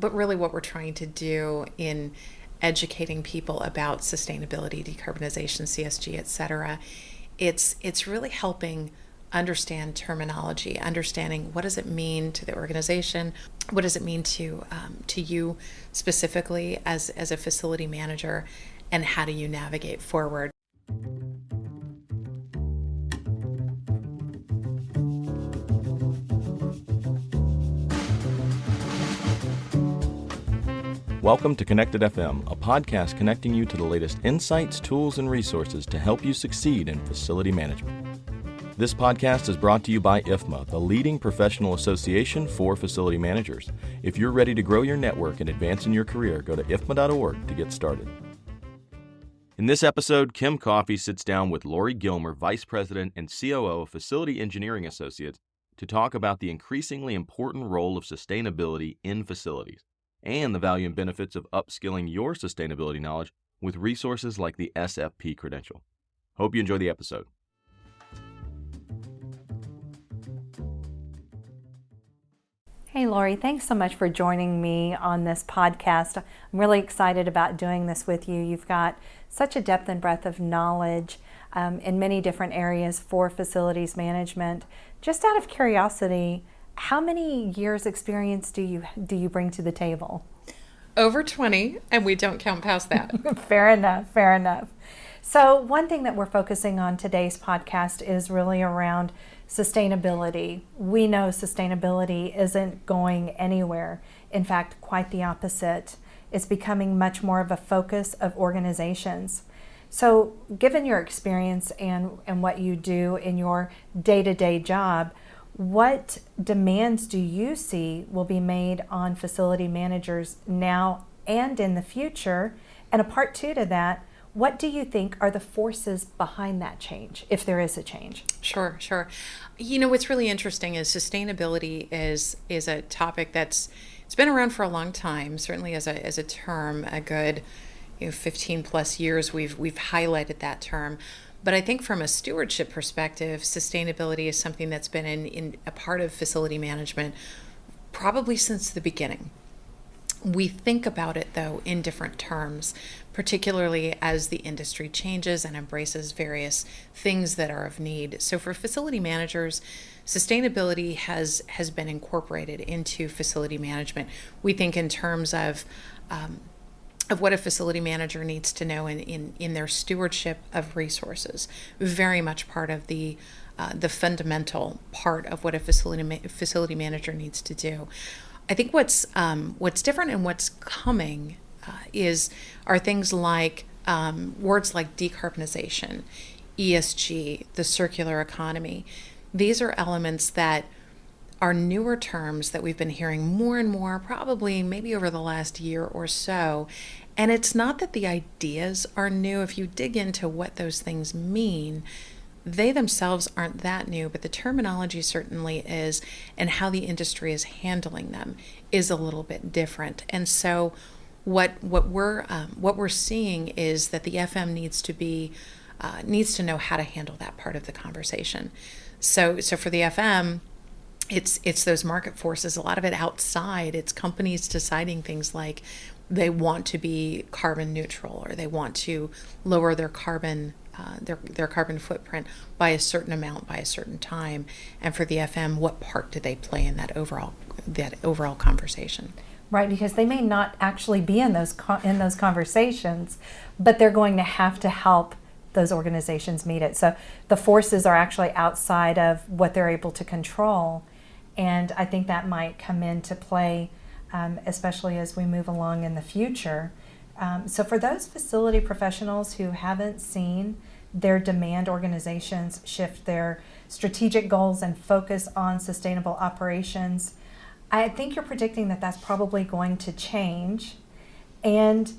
But really what we're trying to do in educating people about sustainability, decarbonization, CSG, et cetera, it's really helping understand terminology, understanding what does it mean to the organization, what does it mean to you specifically as a facility manager, and how do you navigate forward. Welcome to Connected FM, a podcast connecting you to the latest insights, tools, and resources to help you succeed in facility management. This podcast is brought to you by IFMA, the leading professional association for facility managers. If you're ready to grow your network and advance in your career, go to ifma.org to get started. In this episode, Kim Coffey sits down with Laurie Gilmer, Vice President and COO of Facility Engineering Associates, to talk about the increasingly important role of sustainability in facilities and the value and benefits of upskilling your sustainability knowledge with resources like the SFP credential. Hope you enjoy the episode. Hey Laurie, thanks so much for joining me on this podcast. I'm really excited about doing this with you. You've got such a depth and breadth of knowledge in many different areas for facilities management. Just out of curiosity, how many years experience do you bring to the table? Over 20, and we don't count past that. Fair enough. So one thing that we're focusing on today's podcast is really around sustainability. We know sustainability isn't going anywhere. In fact, quite the opposite. It's becoming much more of a focus of organizations. So given your experience and what you do in your day-to-day job, what demands do you see will be made on facility managers now and in the future? And a part two to that, what do you think are the forces behind that change, if there is a change? Sure. You know, what's really interesting is sustainability is a topic it's been around for a long time, certainly as a term, a good 15 plus years we've highlighted that term. But I think from a stewardship perspective, sustainability is something that's been in a part of facility management probably since the beginning. We think about it, though, in different terms, particularly as the industry changes and embraces various things that are of need. So for facility managers, sustainability has been incorporated into facility management. We think in terms of what a facility manager needs to know in their stewardship of resources. Very much part of the fundamental part of what a facility manager needs to do. I think what's different and what's coming are things like words like decarbonization, ESG, the circular economy. These are elements that are newer terms that we've been hearing more and more, probably maybe over the last year or so. And it's not that the ideas are new. If you dig into what those things mean, they themselves aren't that new, but the terminology certainly is, and how the industry is handling them is a little bit different. And so what we're seeing is that the FM needs to know how to handle that part of the conversation. So for the FM, it's those market forces, a lot of it outside. It's companies deciding things like they want to be carbon neutral, or they want to lower their carbon footprint by a certain amount by a certain time. And for the FM, what part do they play in that overall conversation? Right, because they may not actually be in those conversations, but they're going to have to help those organizations meet it. So the forces are actually outside of what they're able to control, and I think that might come into play, especially as we move along in the future. So for those facility professionals who haven't seen their demand organizations shift their strategic goals and focus on sustainable operations, I think you're predicting that that's probably going to change. And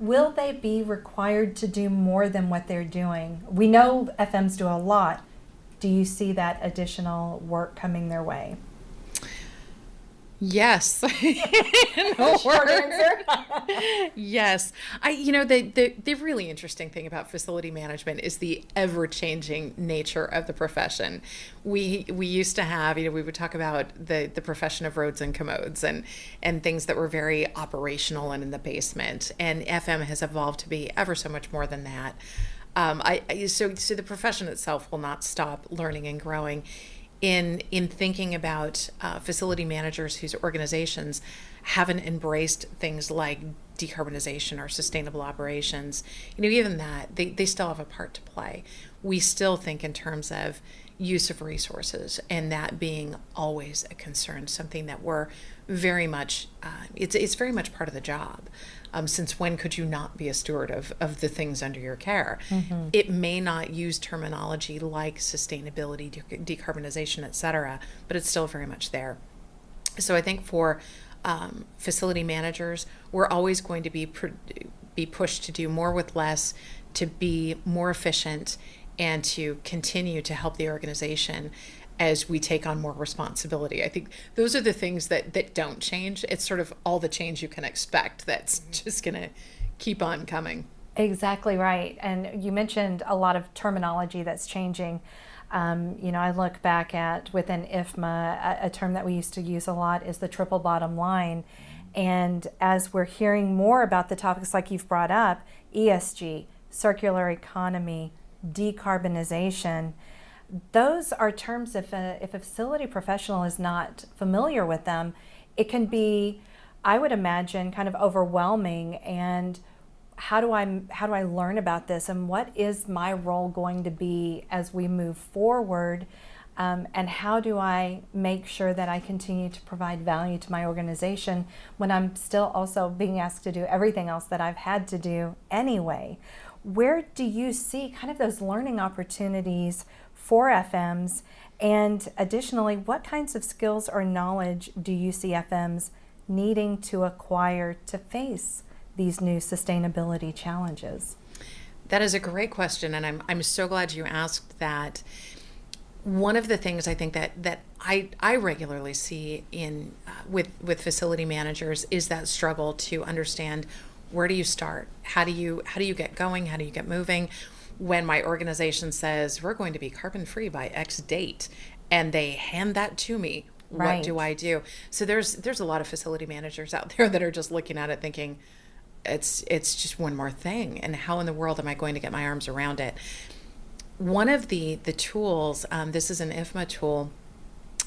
will they be required to do more than what they're doing? We know FMs do a lot. Do you see that additional work coming their way? Yes. No Short word. answer. Yes. The really interesting thing about facility management is the ever-changing nature of the profession. We used to have, we would talk about the profession of roads and commodes and things that were very operational and in the basement. And FM has evolved to be ever so much more than that. So the profession itself will not stop learning and growing. In thinking about facility managers whose organizations haven't embraced things like decarbonization or sustainable operations, even that, they still have a part to play. We still think in terms of use of resources, and that being always a concern, something that we're very much, it's very much part of the job. Since when could you not be a steward of the things under your care? Mm-hmm. It may not use terminology like sustainability, decarbonization, et cetera, but it's still very much there. So I think for facility managers, we're always going to be pushed to do more with less, to be more efficient, and to continue to help the organization as we take on more responsibility. I think those are the things that don't change. It's sort of all the change you can expect that's just going to keep on coming. Exactly right. And you mentioned a lot of terminology that's changing. I look back at within IFMA, a term that we used to use a lot is the triple bottom line. And as we're hearing more about the topics like you've brought up, ESG, circular economy, decarbonization, those are terms, if a facility professional is not familiar with them, it can be, I would imagine, kind of overwhelming. And how do I learn about this, and what is my role going to be as we move forward, and how do I make sure that I continue to provide value to my organization when I'm still also being asked to do everything else that I've had to do anyway? Where do you see kind of those learning opportunities for FMs? And additionally, what kinds of skills or knowledge do you see FMs needing to acquire to face these new sustainability challenges? That is a great question, and I'm so glad you asked that. One of the things I think that I regularly see in with facility managers is that struggle to understand, where do you start? How do you get going? How do you get moving? When my organization says we're going to be carbon free by X date, and they hand that to me, right, what do I do? So there's a lot of facility managers out there that are just looking at it thinking, it's just one more thing, and how in the world am I going to get my arms around it? One of the tools, this is an IFMA tool,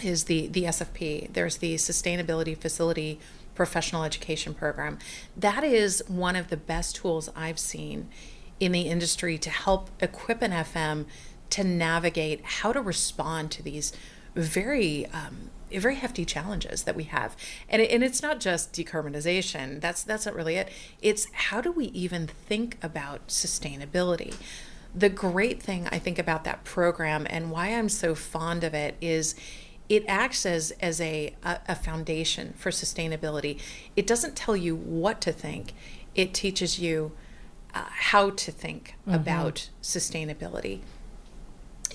is the SFP. There's the Sustainability Facility Professional Education Program. That is one of the best tools I've seen in the industry to help equip an FM to navigate how to respond to these very hefty challenges that we have. And it's not just decarbonization. That's not really it. It's how do we even think about sustainability? The great thing I think about that program, and why I'm so fond of it, is it acts as a foundation for sustainability. It doesn't tell you what to think. It teaches you how to think about sustainability,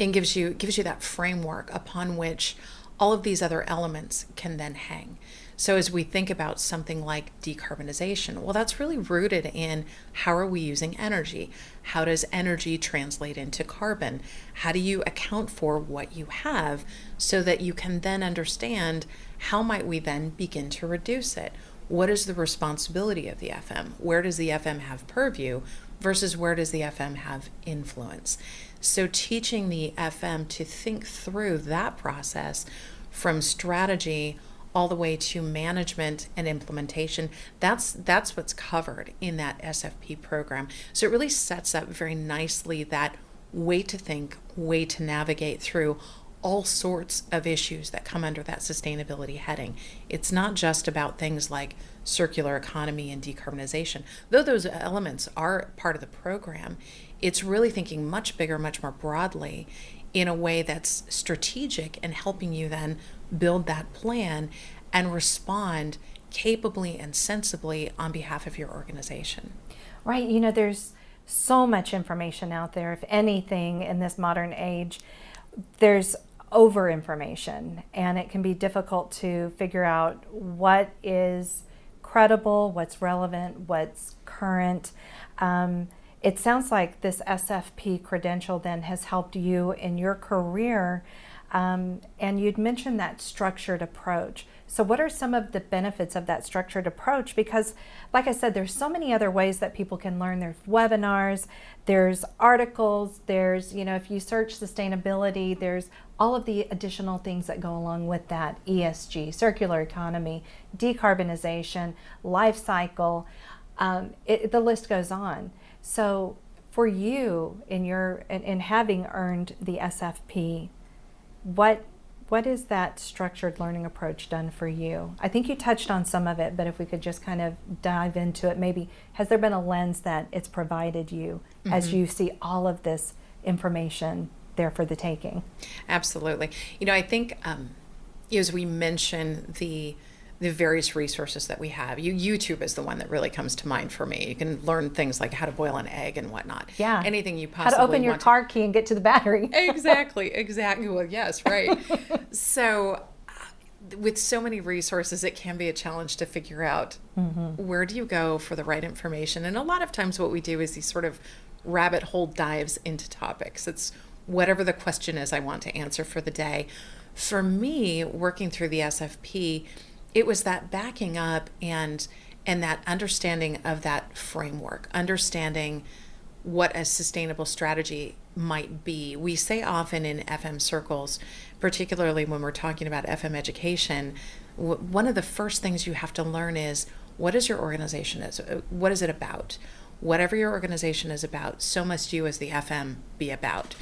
and gives you that framework upon which all of these other elements can then hang. So as we think about something like decarbonization, well, that's really rooted in how are we using energy? How does energy translate into carbon? How do you account for what you have so that you can then understand how might we then begin to reduce it? What is the responsibility of the FM? Where does the FM have purview versus where does the FM have influence? So teaching the FM to think through that process from strategy all the way to management and implementation, that's what's covered in that SFP program. So it really sets up very nicely that way to think, way to navigate through all sorts of issues that come under that sustainability heading. It's not just about things like circular economy and decarbonization, though those elements are part of the program. It's really thinking much bigger, much more broadly in a way that's strategic and helping you then build that plan and respond capably and sensibly on behalf of your organization. Right. There's so much information out there. If anything, in this modern age, there's over information, and it can be difficult to figure out what is credible, what's relevant, what's current. It sounds like this SFP credential then has helped you in your career, and you'd mentioned that structured approach. So what are some of the benefits of that structured approach? Because like I said, there's so many other ways that people can learn. There's webinars, there's articles, there's, if you search sustainability, there's all of the additional things that go along with that: ESG, circular economy, decarbonization, life cycle, the list goes on. So for you, in having earned the SFP, what is that structured learning approach done for you? I think you touched on some of it, but if we could just kind of dive into it, maybe has there been a lens that it's provided you as you see all of this information there for the taking? Absolutely. I think as we mention the various resources that we have, YouTube is the one that really comes to mind for me. You can learn things like how to boil an egg and whatnot. Yeah. Anything you possibly want. How to open your car key and get to the battery. Exactly. Well, yes, right. So with so many resources, it can be a challenge to figure out where do you go for the right information. And a lot of times what we do is these sort of rabbit hole dives into topics. It's whatever the question is I want to answer for the day. For me, working through the SFP, it was that backing up and that understanding of that framework, understanding what a sustainable strategy might be. We say often in FM circles, particularly when we're talking about FM education, one of the first things you have to learn is, what is your organization is? What is it about? Whatever your organization is about, so must you as the FM be about.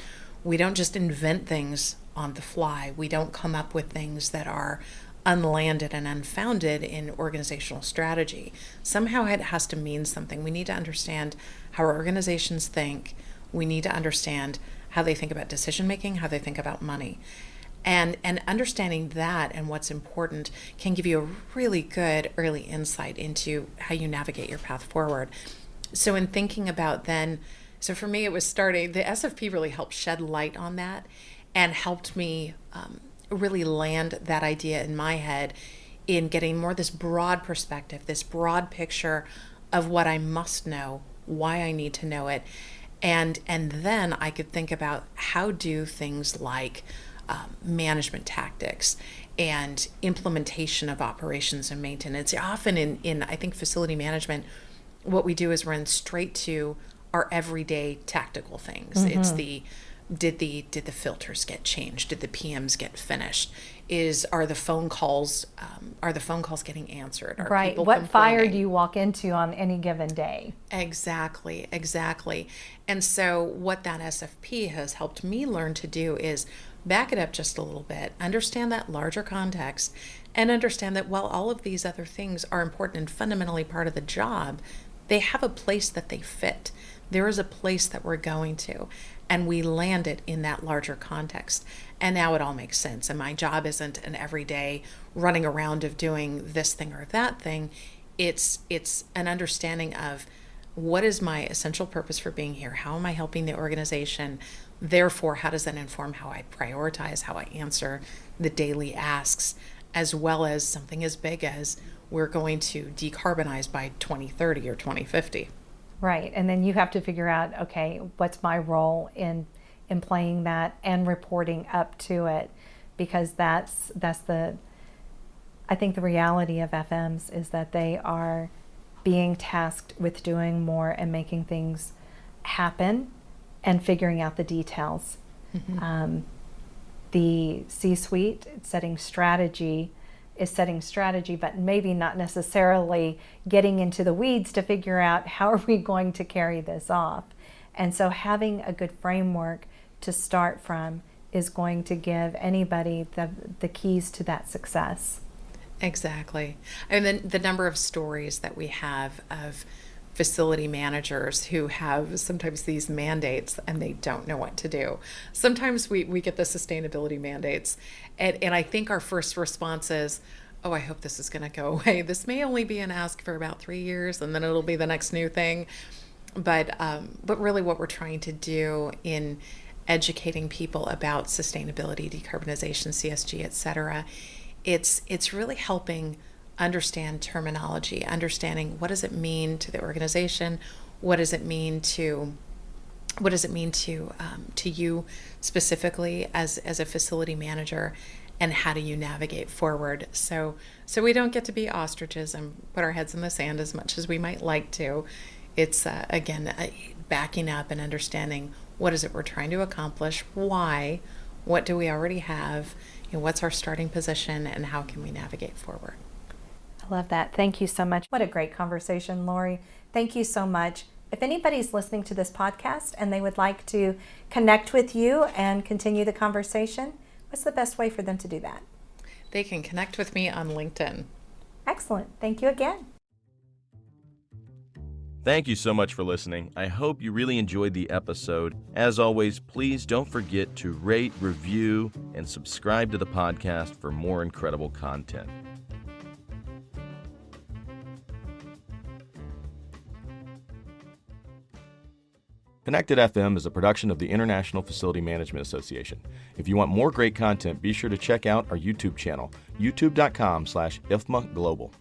We don't just invent things on the fly. We don't come up with things that are unlanded and unfounded in organizational strategy. Somehow it has to mean something. We need to understand how our organizations think. We need to understand how they think about decision making, how they think about money. And understanding that and what's important can give you a really good early insight into how you navigate your path forward. So in thinking about so for me it was starting, the SFP really helped shed light on that and helped me really land that idea in my head in getting more this broad perspective, this broad picture of what I must know, why I need to know it. And then I could think about how do things like management tactics and implementation of operations and maintenance. Often in I think facility management, what we do is run straight to our everyday tactical things. It's did the filters get changed? Did the PMs get finished? Are the phone calls getting answered? Are right. people What fire complaining? do you walk into on any given day? Exactly. And so what that SFP has helped me learn to do is back it up just a little bit, understand that larger context, and understand that while all of these other things are important and fundamentally part of the job, they have a place that they fit. There is a place that we're going to, and we land it in that larger context. And now it all makes sense. And my job isn't an everyday running around of doing this thing or that thing. It's an understanding of what is my essential purpose for being here? How am I helping the organization? Therefore, how does that inform how I prioritize, how I answer the daily asks, as well as something as big as we're going to decarbonize by 2030 or 2050. Right. And then you have to figure out, okay, what's my role in playing that and reporting up to it, because that's I think the reality of FMs is that they are being tasked with doing more and making things happen and figuring out the details. The C-suite is setting strategy, but maybe not necessarily getting into the weeds to figure out how are we going to carry this off. And so having a good framework to start from is going to give anybody the keys to that success. Exactly. And then the number of stories that we have of facility managers who have sometimes these mandates and they don't know what to do. Sometimes we get the sustainability mandates and I think our first response is, oh, I hope this is going to go away. This may only be an ask for about 3 years and then it'll be the next new thing. But really what we're trying to do in educating people about sustainability, decarbonization, CSG, et cetera, it's really helping understand terminology, understanding what does it mean to the organization, what does it mean to you specifically as a facility manager, and how do you navigate forward? So we don't get to be ostriches and put our heads in the sand as much as we might like to. It's again backing up and understanding what is it we're trying to accomplish, why, what do we already have, what's our starting position, and how can we navigate forward. I love that. Thank you so much. What a great conversation, Laurie. Thank you so much. If anybody's listening to this podcast and they would like to connect with you and continue the conversation, what's the best way for them to do that? They can connect with me on LinkedIn. Excellent. Thank you again. Thank you so much for listening. I hope you really enjoyed the episode. As always, please don't forget to rate, review, and subscribe to the podcast for more incredible content. Connected FM is a production of the International Facility Management Association. If you want more great content, be sure to check out our YouTube channel, youtube.com/IFMA Global.